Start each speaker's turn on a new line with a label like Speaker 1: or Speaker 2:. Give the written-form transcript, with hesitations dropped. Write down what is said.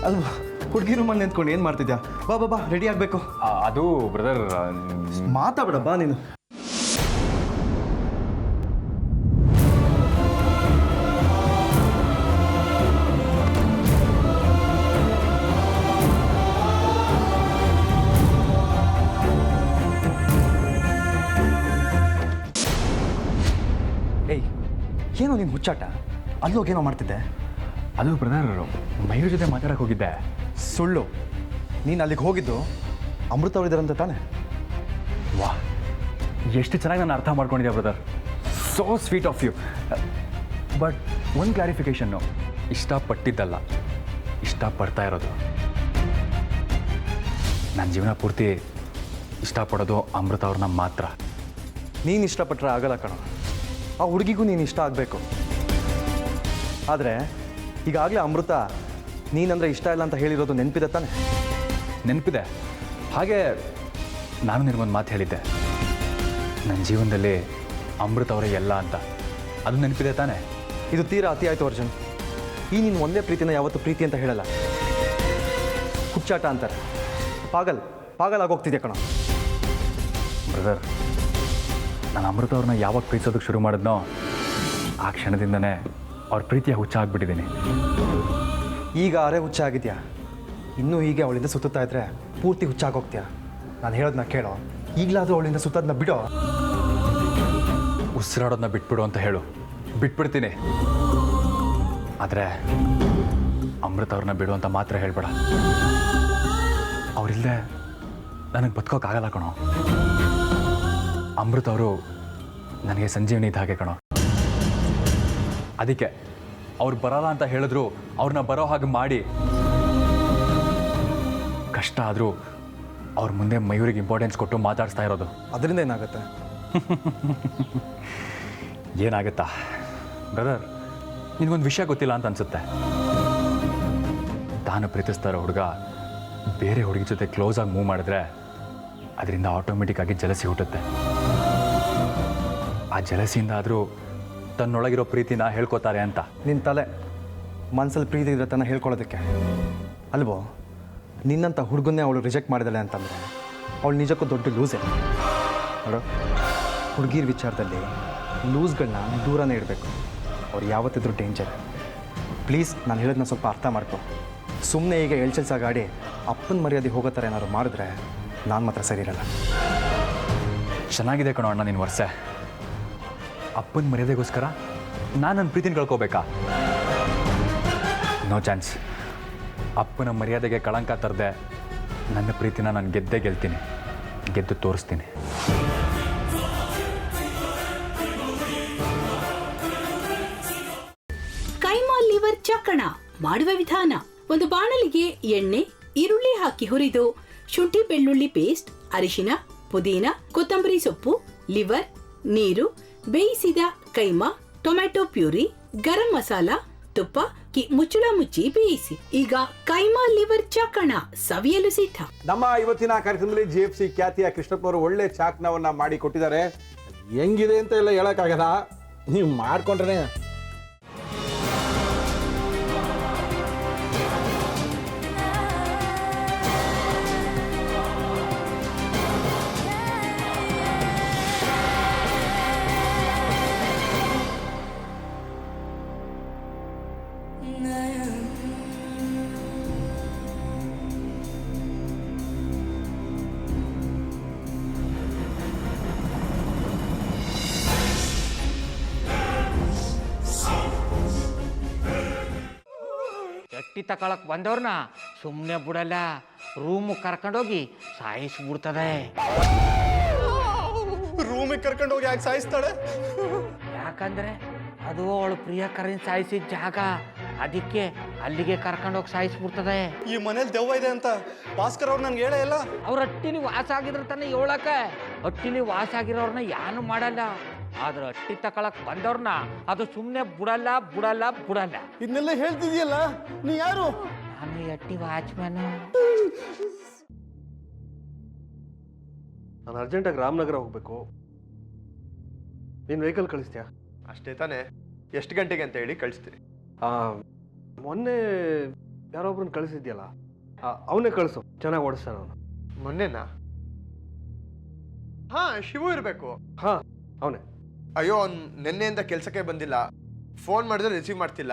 Speaker 1: ಅದು ಹುಡುಗಿ ರೂಮಲ್ಲಿ ನಿಂತ್ಕೊಂಡು ಏನು ಮಾಡ್ತಿದ್ಯಾ? ಬಾ ಬಾ ಬಾ, ರೆಡಿ ಆಗಬೇಕು.
Speaker 2: ಅದು ಬ್ರದರ್
Speaker 1: ಮಾತಾಡ ಬಾ ನೀನು. ಏಯ್, ಏನೋ ನೀನು ಹುಚ್ಚಾಟ? ಅಲ್ಲೋಗೇನೋ ಮಾಡ್ತಿದ್ದೆ?
Speaker 2: ಅದು ಬ್ರದರ್ ಮಯೂರ್ ಜೊತೆ ಮಾತಾಡಕ್ಕೆ ಹೋಗಿದ್ದೆ.
Speaker 1: ಸುಳ್ಳು. ನೀನು ಅಲ್ಲಿಗೆ ಹೋಗಿದ್ದು ಅಮೃತ ಅವರಿದ್ದಾರಂತ ತಾನೆ?
Speaker 2: ವಾ, ಎಷ್ಟು ಚೆನ್ನಾಗಿ ನಾನು ಅರ್ಥ ಮಾಡ್ಕೊಂಡಿದ್ದೆ brother. So sweet of you. But ಒಂದು ಕ್ಲಾರಿಫಿಕೇಷನ್ನು, ಇಷ್ಟಪಟ್ಟಿದ್ದಲ್ಲ, ಇಷ್ಟಪಡ್ತಾ ಇರೋದು. ನನ್ನ ಜೀವನ ಪೂರ್ತಿ ಇಷ್ಟಪಡೋದು ಅಮೃತ ಅವ್ರನ್ನ ಮಾತ್ರ.
Speaker 1: ನೀನು ಇಷ್ಟಪಟ್ಟರೆ ಆಗಲ್ಲ ಕಣೋ. ಆ ಹುಡುಗಿಗೂ ನೀನು ಇಷ್ಟ ಆಗಬೇಕು. ಆದರೆ ಈಗಾಗಲೇ ಅಮೃತ ನೀನಂದರೆ ಇಷ್ಟ ಇಲ್ಲ ಅಂತ ಹೇಳಿರೋದು ನೆನಪಿದೆ ತಾನೆ?
Speaker 2: ನೆನಪಿದೆ. ಹಾಗೆ ನಾನು ನಿನಗೊಂದು ಮಾತು ಹೇಳಿದ್ದೆ, ನನ್ನ ಜೀವನದಲ್ಲಿ ಅಮೃತ ಅವರೇ ಎಲ್ಲ ಅಂತ. ಅದು ನೆನಪಿದೆ ತಾನೆ?
Speaker 1: ಇದು ತೀರಾ ಅತಿ ಆಯಿತು ಅರ್ಜುನ್. ಈ ನೀನು ಒಂದೇ ಪ್ರೀತಿನ ಯಾವತ್ತೂ ಪ್ರೀತಿ ಅಂತ ಹೇಳಲ್ಲ, ಹುಚ್ಚಾಟ ಅಂತಾರೆ. ಪಾಗಲ್ ಆಗೋಗ್ತಿದೆ ಕಣೋ.
Speaker 2: ಬ್ರದರ್, ನಾನು ಅಮೃತ ಅವ್ರನ್ನ ಯಾವಾಗ ಪ್ರೀತಿಸೋದಕ್ಕೆ ಶುರು ಮಾಡಿದ್ನೋ ಆ ಕ್ಷಣದಿಂದನೇ ಅವ್ರ ಪ್ರೀತಿಯ ಹುಚ್ಚ ಆಗಿಬಿಟ್ಟಿದ್ದೀನಿ.
Speaker 1: ಈಗ ಅರೆ ಹುಚ್ಚ ಆಗಿದ್ಯಾ? ಇನ್ನೂ ಹೀಗೆ ಅವಳಿಂದ ಸುತ್ತಾ ಇದ್ರೆ ಪೂರ್ತಿ ಹುಚ್ಚಾಗೋಗ್ತೀಯಾ? ನಾನು ಹೇಳೋದನ್ನ ಕೇಳೋ. ಈಗಲಾದರೂ ಅವಳಿಂದ ಸುತ್ತೋದನ್ನ ಬಿಡೋ.
Speaker 2: ಉಸಿರಾಡೋದನ್ನ ಬಿಟ್ಬಿಡು ಅಂತ ಹೇಳು, ಬಿಟ್ಬಿಡ್ತೀನಿ. ಆದರೆ ಅಮೃತ ಅವ್ರನ್ನ ಬಿಡು ಅಂತ ಮಾತ್ರ ಹೇಳ್ಬೇಡ. ಅವರಿಲ್ಲದೆ ನನಗೆ ಬದುಕೋಕ್ಕಾಗಲ್ಲ ಕಣೋ. ಅಮೃತ ಅವರು ನನಗೆ ಸಂಜೀವನಿ ಇದ್ದ ಹಾಗೆ ಕಣೋ. ಅದಕ್ಕೆ ಅವ್ರು ಬರಲ್ಲ ಅಂತ ಹೇಳಿದ್ರು ಅವ್ರನ್ನ ಬರೋ ಹಾಗೆ ಮಾಡಿ, ಕಷ್ಟ ಆದರೂ ಅವ್ರ ಮುಂದೆ ಮಯೂರಿಗೆ ಇಂಪಾರ್ಟೆನ್ಸ್ ಕೊಟ್ಟು ಮಾತಾಡಿಸ್ತಾ ಇರೋದು.
Speaker 1: ಅದರಿಂದ ಏನಾಗುತ್ತೆ?
Speaker 2: ಏನಾಗುತ್ತಾ ಬ್ರದರ್, ನಿನಗೊಂದು ವಿಷಯ ಗೊತ್ತಿಲ್ಲ ಅಂತ ಅನಿಸುತ್ತೆ. ತಾನು ಪ್ರೀತಿಸ್ತಾ ಇರೋ ಹುಡುಗ ಬೇರೆ ಹುಡುಗಿ ಜೊತೆ ಕ್ಲೋಸಾಗಿ ಮೂವ್ ಮಾಡಿದ್ರೆ ಅದರಿಂದ ಆಟೋಮೆಟಿಕ್ಕಾಗಿ ಜಲಸಿ ಹುಟ್ಟುತ್ತೆ. ಆ ಜಲಸಿಯಿಂದ ಆದರೂ ತನ್ನೊಳಗಿರೋ ಪ್ರೀತಿನ ಹೇಳ್ಕೊತಾರೆ ಅಂತ.
Speaker 1: ನಿನ್ನ ತಲೆ ಮನಸ್ಸಲ್ಲಿ ಪ್ರೀತಿ ಇದ್ರೆ ತನ್ನ ಹೇಳ್ಕೊಳ್ಳೋದಕ್ಕೆ ಅಲ್ವೋ? ನಿನ್ನಂಥ ಹುಡುಗನ್ನೇ ಅವಳು ರಿಜೆಕ್ಟ್ ಮಾಡಿದಾಳೆ ಅಂತಂದರೆ ಅವಳು ನಿಜಕ್ಕೂ ದೊಡ್ಡ ಲೂಸೇ ನೋಡು. ಹುಡುಗಿರ ವಿಚಾರದಲ್ಲಿ ಲೂಸ್ಗಳನ್ನ ದೂರನೇ ಇಡಬೇಕು. ಅವ್ರು ಯಾವತ್ತಿದ್ರೂ ಡೇಂಜರ್. ಪ್ಲೀಸ್, ನಾನು ಹೇಳೋದನ್ನ ಸ್ವಲ್ಪ ಅರ್ಥ ಮಾಡ್ಕೊ. ಸುಮ್ಮನೆ ಈಗ ಎಳ್ಚಲ್ಸಾಗಾಡಿ ಅಪ್ಪನ ಮರ್ಯಾದೆ ಹೋಗೋ ಥರ ಏನಾದ್ರು ಮಾಡಿದ್ರೆ ನಾನು ಮಾತ್ರ ಸರಿ ಇರಲ್ಲ.
Speaker 2: ಚೆನ್ನಾಗಿದೆ ಕಣೋ ಅಣ್ಣ ನಿನ್ನ ವರ್ಷೆ. ಅಪ್ಪನ ಮರ್ಯಾದೆಗೋಸ್ಕರ ನಾನು ನನ್ನ ಪ್ರೀತಿನ ಕಳ್ಕೋಬೇಕಾ? No chance. ಅಪ್ಪನ ಮರ್ಯಾದೆಗೆ ಕಳಂಕ ತರದೆ ನನ್ನ ಪ್ರೀತಿನ ನಾನು ಗೆದ್ದೇ ಗೆಲ್ತೀನಿ, ಗೆದ್ದು ತೋರಿಸ್ತೀನಿ.
Speaker 3: ಕೈಮಾ ಲಿವರ್ ಚಕ್ಕಣ ಮಾಡುವ ವಿಧಾನ: ಒಂದು ಬಾಣಲಿಗೆ ಎಣ್ಣೆ, ಈರುಳ್ಳಿ ಹಾಕಿ ಹುರಿದು ಶುಂಠಿ ಬೆಳ್ಳುಳ್ಳಿ ಪೇಸ್ಟ್, ಅರಿಶಿನ, ಪುದೀನ, ಕೊತ್ತಂಬರಿ ಸೊಪ್ಪು, ಲಿವರ್, ನೀರು, ಬೇಯಿಸಿದ ಕೈಮಾ, ಟೊಮ್ಯಾಟೊ ಪ್ಯೂರಿ, ಗರಂ ಮಸಾಲ, ತುಪ್ಪ ಮುಚ್ಚಳ ಮುಚ್ಚಿ ಬೇಯಿಸಿ. ಈಗ ಕೈಮಾ ಲಿವರ್ ಚಾಕಣ ಸವಿಯಲು ಸಿದ್ಧ.
Speaker 4: ನಮ್ಮ ಇವತ್ತಿನ ಕಾರ್ಯಕ್ರಮದಲ್ಲಿ GFC ಖ್ಯಾತಿಯ ಕೃಷ್ಣಪ್ಪನವರು ಒಳ್ಳೆ ಚಾಕ್ನವನ್ನ ಮಾಡಿ ಕೊಟ್ಟಿದ್ದಾರೆ. ಹೆಂಗಿದೆ ಅಂತ ಎಲ್ಲ ಹೇಳಕ್ಕಾಗಲ್ಲ, ನೀವು ಮಾಡ್ಕೊಂಡ್ರೆ.
Speaker 5: ಎಟ್ಟಿ ತಕೊಳಕ್ ಬಂದವ್ರನ್ನ ಸುಮ್ಮನೆ ಬಿಡಲ್ಲ, ರೂಮ್ ಕರ್ಕೊಂಡೋಗಿ ಸಾಯಿಸ್ಬಿಡ್ತದೆ.
Speaker 1: ರೂಮಿಗೆ ಕರ್ಕೊಂಡೋಗಿ ಯಾಕೆ ಸಾಯಿಸ್ತಾಳೆ?
Speaker 5: ಯಾಕಂದ್ರೆ ಅದು ಅವಳು ಪ್ರಿಯಕರನ್ ಸಾಯಿಸಿದ ಜಾಗ, ಅದಕ್ಕೆ ಅಲ್ಲಿಗೆ ಕರ್ಕೊಂಡೋಗಿ ಸಾಯಿಸ್ಬಿಡ್ತದೆ.
Speaker 1: ಈ ಮನೇಲಿ ದೆವ್ವ ಇದೆ ಅಂತ ಭಾಸ್ಕರ್ ಅವ್ರು ನನ್ಗೆ ಹೇಳೇ ಇಲ್ಲ.
Speaker 5: ಅವ್ರ ಹಟ್ಟಿಲಿ ವಾಸ ಆಗಿದ್ರ ತಾನೆ ಹೇಳಕ. ಹಟ್ಟಿಲಿ ವಾಸ ಆಗಿರೋರ್ನ ಯಾನು ಮಾಡಲ್ಲ, ಆದ್ರೆ ಹಟ್ಟಿ ತಕೊಳಕ್ ಬಂದವ್ರನ್ನ ಅದು ಸುಮ್ಮನೆ ಬಿಡಲ್ಲ ಬಿಡಲ್ಲ ಬಿಡಲ್ಲ.
Speaker 4: ಇದನ್ನೆಲ್ಲ ಹೇಳ್ತಿದ್ಯಲ್ಲ, ನೀ ಯಾರು?
Speaker 5: ನಾನು ಹಟ್ಟಿ ವಾಚ್ಮ್ಯಾನ್.
Speaker 6: ನಾನು ಅರ್ಜೆಂಟಾಗಿ ರಾಮನಗರ ಹೋಗ್ಬೇಕು. ನೀನು ವೆಹಿಕಲ್ ಕಳಿಸ್ತೀಯಾ?
Speaker 7: ಅಷ್ಟೇ ತಾನೇ? ಎಷ್ಟು ಗಂಟೆಗೆ ಅಂತ ಹೇಳಿ ಕಳಿಸ್ತೀನಿ.
Speaker 6: ಮೊನ್ನೆ ಯಾರೊಬ್ರನ್ನ ಕಳಿಸಿದ್ಯಲ್ಲ ಅವನೇ ಕಳಿಸು, ಚೆನ್ನಾಗಿ ಓಡಿಸ್ತಾನೆ ಅವನು.
Speaker 7: ಮೊನ್ನೆನಾ? ಹಾ, ಶಿವು ಇರಬೇಕು.
Speaker 6: ಹಾಂ, ಅವನೇ.
Speaker 7: ಅಯ್ಯೋ, ಅವ್ನು ನಿನ್ನೆಯಿಂದ ಕೆಲಸಕ್ಕೆ ಬಂದಿಲ್ಲ. ಫೋನ್ ಮಾಡಿದ್ರೆ ರಿಸೀವ್ ಮಾಡ್ತಿಲ್ಲ.